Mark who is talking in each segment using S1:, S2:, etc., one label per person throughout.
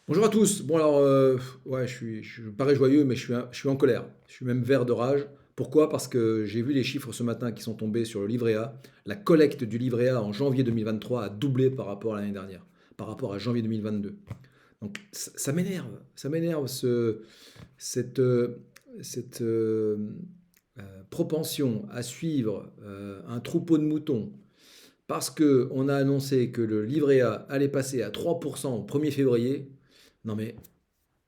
S1: Bonjour à tous. Bon alors, ouais, je parais joyeux, mais je suis en colère. Je suis même vert de rage. Pourquoi? Parce que j'ai vu les chiffres ce matin qui sont tombés sur le livret A. La collecte du livret A en janvier 2023 a doublé par rapport à l'année dernière, par rapport à janvier 2022. Donc ça m'énerve, cette, euh, cette propension à suivre un troupeau de moutons parce qu'on a annoncé que le livret A allait passer à 3% au 1er février. Non mais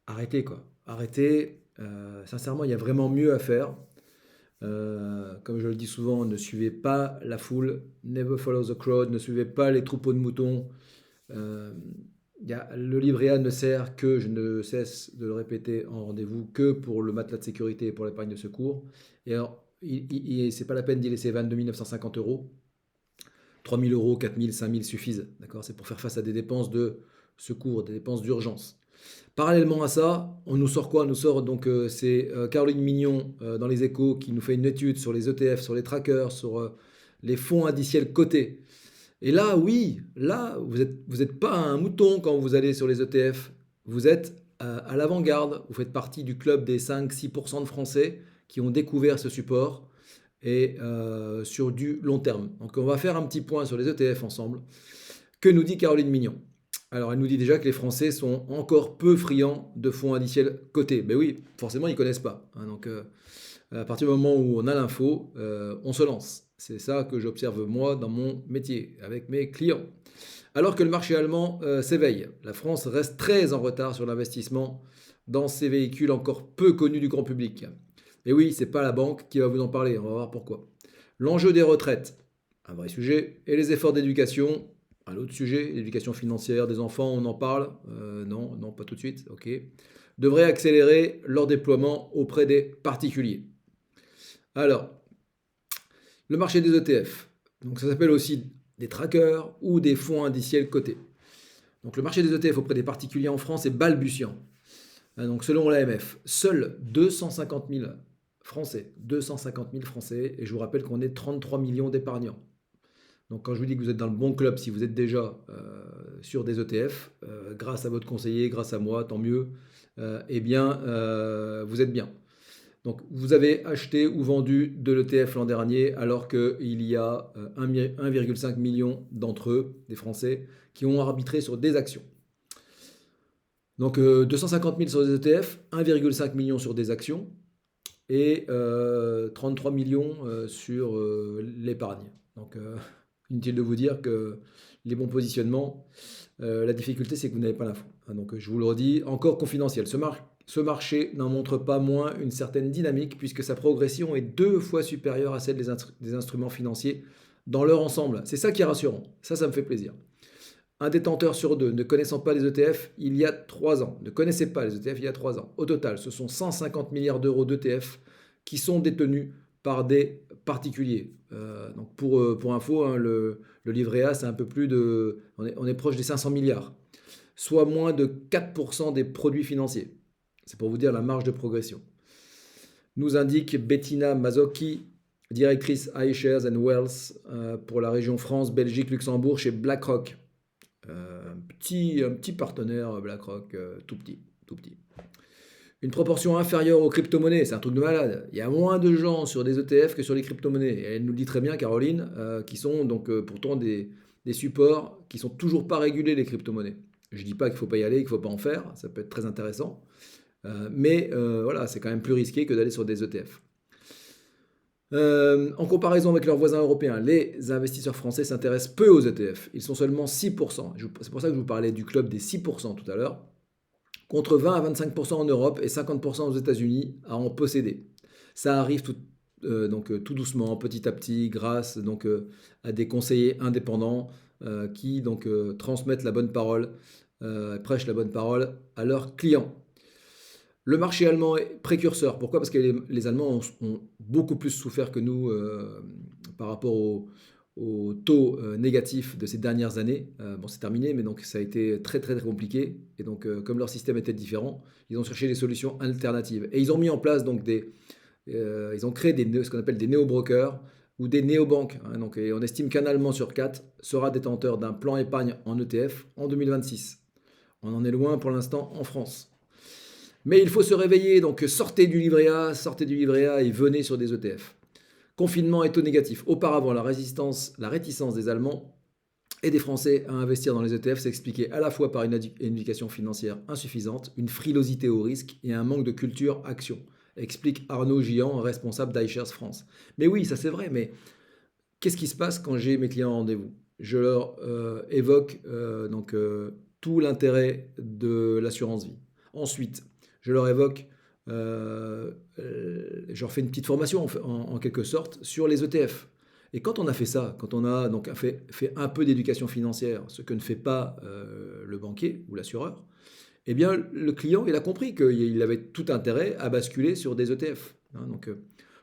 S1: arrêtez quoi. Arrêtez. Sincèrement, il y a vraiment mieux à faire. Comme je le dis souvent, ne suivez pas la foule. Never follow the crowd. Ne suivez pas les troupeaux de moutons. Euh, le livret A ne sert que, je ne cesse de le répéter en rendez-vous, que pour le matelas de sécurité et pour l'épargne de secours. Et alors, c'est pas la peine d'y laisser 22 950 euros. 3 000 euros, 4 000, 5 000 suffisent. D'accord. C'est pour faire face à des dépenses de secours, des dépenses d'urgence. Parallèlement à ça, on nous sort quoi? On nous sort donc c'est Caroline Mignon dans les Échos qui nous fait une étude sur les ETF, sur les trackers, sur les fonds indiciels cotés. Et là, oui, là, vous êtes pas un mouton quand vous allez sur les ETF. Vous êtes à l'avant-garde. Vous faites partie du club des 5-6% de Français qui ont découvert ce support et sur du long terme. Donc on va faire un petit point sur les ETF ensemble. Que nous dit Caroline Mignon? Alors, elle nous dit déjà que les Français sont encore peu friands de fonds indiciels cotés. Ben oui, forcément, ils ne connaissent pas, hein. Donc, à partir du moment où on a l'info, on se lance. C'est ça que j'observe moi dans mon métier, avec mes clients. Alors que le marché allemand s'éveille, la France reste très en retard sur l'investissement dans ces véhicules encore peu connus du grand public. Et oui, c'est pas la banque qui va vous en parler, on va voir pourquoi. L'enjeu des retraites, un vrai sujet, et les efforts d'éducation, un autre sujet, l'éducation financière des enfants, on en parle. Non, non, pas tout de suite, ok. Devrait accélérer leur déploiement auprès des particuliers. Alors, le marché des ETF, donc ça s'appelle aussi des trackers ou des fonds indiciels cotés. Donc le marché des ETF auprès des particuliers en France est balbutiant. Donc selon l'AMF, seuls 250 000 Français, et je vous rappelle qu'on est 33 millions d'épargnants. Donc quand je vous dis que vous êtes dans le bon club, si vous êtes déjà sur des ETF, grâce à votre conseiller, grâce à moi, tant mieux, eh bien vous êtes bien. Donc vous avez acheté ou vendu de l'ETF l'an dernier alors qu'il y a 1,5 million d'entre eux, des Français, qui ont arbitré sur des actions. Donc 250 000 sur des ETF, 1,5 million sur des actions et 33 millions sur l'épargne. Donc inutile de vous dire que les bons positionnements, la difficulté c'est que vous n'avez pas l'info. Donc je vous le redis, encore confidentiel. Ce marché n'en montre pas moins une certaine dynamique puisque sa progression est 2 fois supérieure à celle des instruments financiers dans leur ensemble. C'est ça qui est rassurant. Ça me fait plaisir. Un détenteur sur deux ne connaissant pas les ETF il y a 3 ans, ne connaissait pas les ETF il y a 3 ans. Au total, ce sont 150 milliards d'euros d'ETF qui sont détenus par des particuliers. Donc pour info, hein, le livret A, c'est un peu plus de... On est proche des 500 milliards, soit moins de 4% des produits financiers. C'est pour vous dire la marge de progression. Nous indique Bettina Mazzocchi, directrice iShares and Wealth pour la région France, Belgique, Luxembourg chez BlackRock. Un petit partenaire BlackRock, tout petit, tout petit. Une proportion inférieure aux crypto-monnaies, c'est un truc de malade. Il y a moins de gens sur des ETF que sur les crypto-monnaies. Et elle nous le dit très bien, Caroline, qui sont donc pourtant des supports qui sont toujours pas régulés, les crypto-monnaies. Je ne dis pas qu'il ne faut pas y aller, qu'il ne faut pas en faire, ça peut être très intéressant. Mais voilà, c'est quand même plus risqué que d'aller sur des ETF. En comparaison avec leurs voisins européens, les investisseurs français s'intéressent peu aux ETF. Ils sont seulement 6%. C'est pour ça que je vous parlais du club des 6% tout à l'heure, contre 20 à 25% en Europe et 50% aux États-Unis à en posséder. Ça arrive tout doucement, petit à petit, grâce à des conseillers indépendants qui transmettent la bonne parole, prêchent la bonne parole à leurs clients. Le marché allemand est précurseur. Pourquoi? Parce que les Allemands ont beaucoup plus souffert que nous par rapport au taux négatif de ces dernières années. Bon, c'est terminé, mais donc ça a été très très, très compliqué. Et donc, comme leur système était différent, ils ont cherché des solutions alternatives. Et ils ont mis en place ils ont créé ce qu'on appelle des néo-brokers ou des néo-banques, hein. Donc, et on estime qu'un Allemand sur 4 sera détenteur d'un plan épargne en ETF en 2026. On en est loin pour l'instant en France. Mais il faut se réveiller, donc sortez du livret A et venez sur des ETF. Confinement et taux négatif. Auparavant, la réticence des Allemands et des Français à investir dans les ETF s'expliquait à la fois par une éducation financière insuffisante, une frilosité au risque et un manque de culture action, explique Arnaud Gian, responsable d'iShares France. Mais oui, ça c'est vrai, mais qu'est-ce qui se passe quand j'ai mes clients en rendez-vous? Je leur évoque tout l'intérêt de l'assurance vie. Ensuite, je leur évoque, je leur fais une petite formation en quelque sorte sur les ETF. Et quand on a fait ça, quand on a donc fait un peu d'éducation financière, ce que ne fait pas le banquier ou l'assureur, eh bien le client il a compris qu'il avait tout intérêt à basculer sur des ETF. Hein,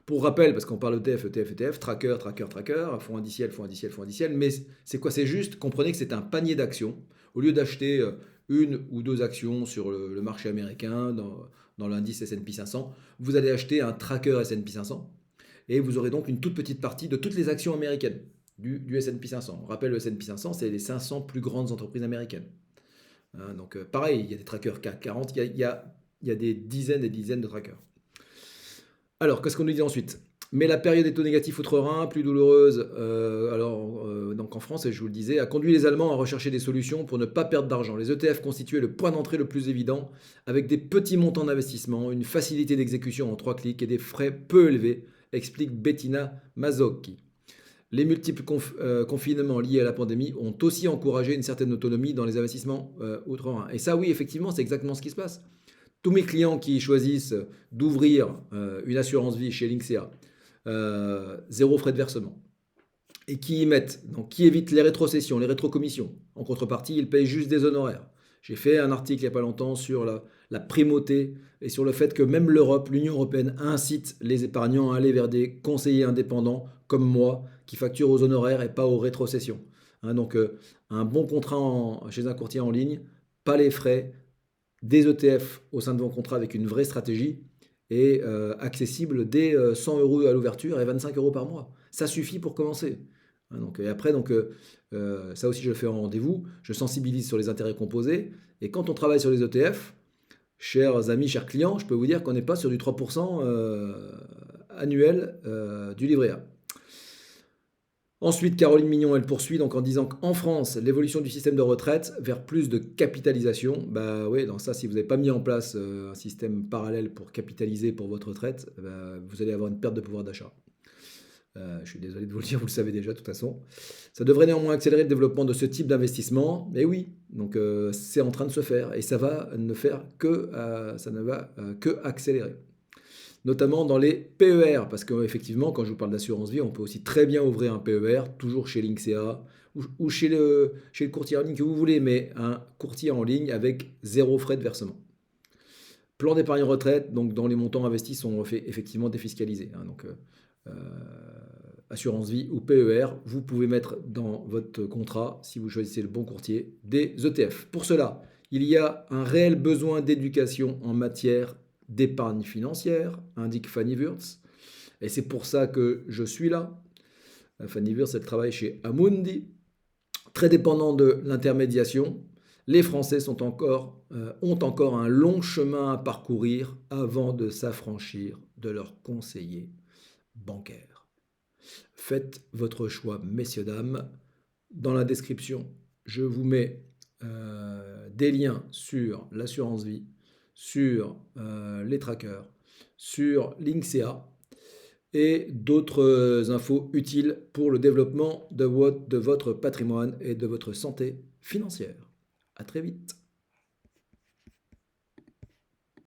S1: pour rappel, parce qu'on parle ETF, ETF, ETF, tracker, tracker, tracker, fonds indiciel, fonds indiciel, fonds indiciel, mais c'est quoi? C'est juste, comprenez que c'est un panier d'actions. Au lieu d'acheter une ou deux actions sur le marché américain, dans l'indice S&P 500, vous allez acheter un tracker S&P 500 et vous aurez donc une toute petite partie de toutes les actions américaines du S&P 500. On rappelle, le S&P 500, c'est les 500 plus grandes entreprises américaines. Hein, pareil, il y a des trackers CAC 40, il y a des dizaines et dizaines de trackers. Alors, qu'est-ce qu'on nous dit ensuite? Mais la période des taux négatifs outre-Rhin, plus douloureuse, donc en France, et je vous le disais, a conduit les Allemands à rechercher des solutions pour ne pas perdre d'argent. Les ETF constituaient le point d'entrée le plus évident, avec des petits montants d'investissement, une facilité d'exécution en 3 clics et des frais peu élevés, explique Bettina Mazzocchi. Les multiples confinements liés à la pandémie ont aussi encouragé une certaine autonomie dans les investissements outre-Rhin. Et ça, oui, effectivement, c'est exactement ce qui se passe. Tous mes clients qui choisissent d'ouvrir une assurance vie chez Linksea, zéro frais de versement, et qui y mettent, donc qui évitent les rétrocessions, les rétrocommissions. En contrepartie, ils payent juste des honoraires. J'ai fait un article il n'y a pas longtemps sur la primauté et sur le fait que même l'Europe, l'Union européenne, incite les épargnants à aller vers des conseillers indépendants comme moi, qui facturent aux honoraires et pas aux rétrocessions. Hein, un bon contrat chez un courtier en ligne, pas les frais, des ETF au sein de vos contrats avec une vraie stratégie et accessible dès 100 euros à l'ouverture et 25 euros par mois. Ça suffit pour commencer. Hein, et après, ça aussi je le fais en rendez-vous, je sensibilise sur les intérêts composés et quand on travaille sur les ETF, chers amis, chers clients, je peux vous dire qu'on n'est pas sur du 3% annuel du livret A. Ensuite, Caroline Mignon, elle poursuit donc en disant qu'en France, l'évolution du système de retraite vers plus de capitalisation, bah oui, dans ça, si vous n'avez pas mis en place un système parallèle pour capitaliser pour votre retraite, vous allez avoir une perte de pouvoir d'achat. Je suis désolé de vous le dire, vous le savez déjà de toute façon. Ça devrait néanmoins accélérer le développement de ce type d'investissement, mais oui, donc c'est en train de se faire et ça ne va que accélérer. Notamment dans les PER, parce qu'effectivement, quand je vous parle d'assurance vie, on peut aussi très bien ouvrir un PER, toujours chez Linksea, ou chez le courtier en ligne que vous voulez, mais un courtier en ligne avec zéro frais de versement. Plan d'épargne retraite, donc dont les montants investis sont effectivement défiscalisés. Hein, assurance vie ou PER, vous pouvez mettre dans votre contrat, si vous choisissez le bon courtier, des ETF. Pour cela, il y a un réel besoin d'éducation en matière d'épargne financière, indique Fanny Wurtz. Et c'est pour ça que je suis là. Fanny Wurtz, elle travaille chez Amundi. Très dépendant de l'intermédiation, les Français ont encore un long chemin à parcourir avant de s'affranchir de leurs conseillers bancaires. Faites votre choix, messieurs, dames. Dans la description, je vous mets des liens sur l'assurance vie, sur les trackers, sur Linksea et d'autres infos utiles pour le développement de votre patrimoine et de votre santé financière. À très vite.